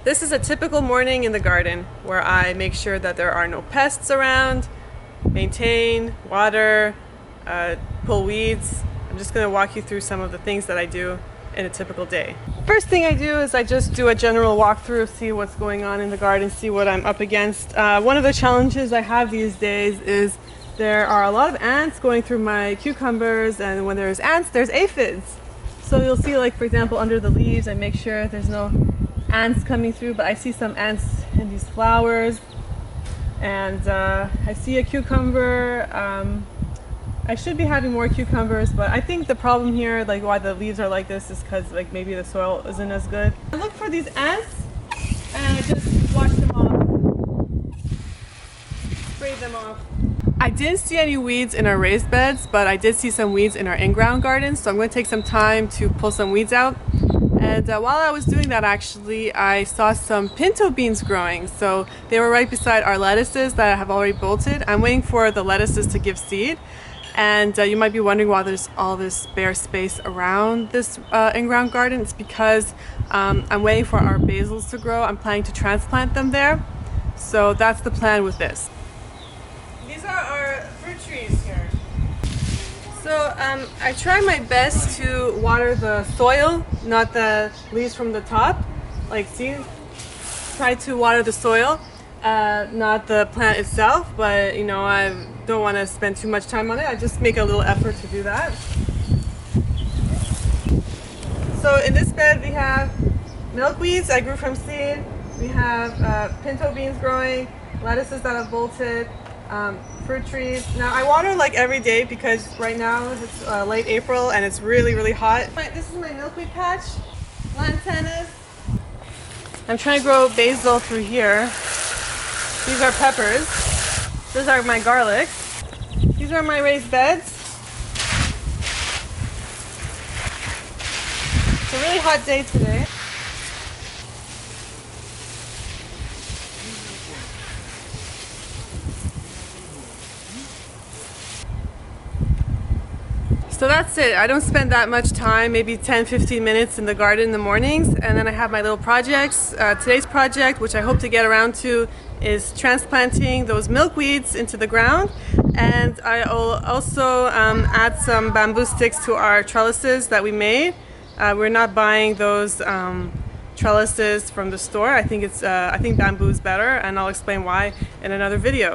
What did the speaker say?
This is a typical morning in the garden where I make sure that there are no pests around, maintain, water, pull weeds. I'm just going to walk you through some of the things that I do in a typical day. First thing I do is I just do a general walkthrough, see what's going on in the garden, see what I'm up against. One of the challenges I have these days is there are a lot of ants going through my cucumbers, and when there's ants, there's aphids. So you'll see, like, for example, under the leaves, I make sure there's no ants coming through, but I see some ants in these flowers, and I see a cucumber. I should be having more cucumbers, but I think the problem here, like why the leaves are like this, is because like maybe the soil isn't as good. I look for these ants and I just wash them off, spray them off. I didn't see any weeds in our raised beds, but I did see some weeds in our in-ground garden, so I'm going to take some time to pull some weeds out. And while I was doing that, actually, I saw some pinto beans growing. So they were right beside our lettuces that I have already bolted. I'm waiting for the lettuces to give seed. And you might be wondering why there's all this bare space around this in-ground garden. It's because I'm waiting for our basils to grow. I'm planning to transplant them there. So that's the plan with this. These are our fruit trees here. So I try my best to water the soil, not the leaves from the top. Like, see, try to water the soil, not the plant itself, but you know, I don't want to spend too much time on it. I just make a little effort to do that. So in this bed we have milkweeds I grew from seed. We have pinto beans growing, lettuces that I've bolted, fruit trees. Now I water like every day because right now it's late April and it's really hot. This is my milkweed patch, lantanas. I'm trying to grow basil through here. These are peppers. These are my garlics. These are my raised beds. It's a really hot day today. So that's it. I don't spend that much time, maybe 10-15 minutes in the garden in the mornings, and then I have my little projects. Today's project, which I hope to get around to, is transplanting those milkweeds into the ground, and I'll also add some bamboo sticks to our trellises that we made. We're not buying those trellises from the store. I think bamboo is better, and I'll explain why in another video.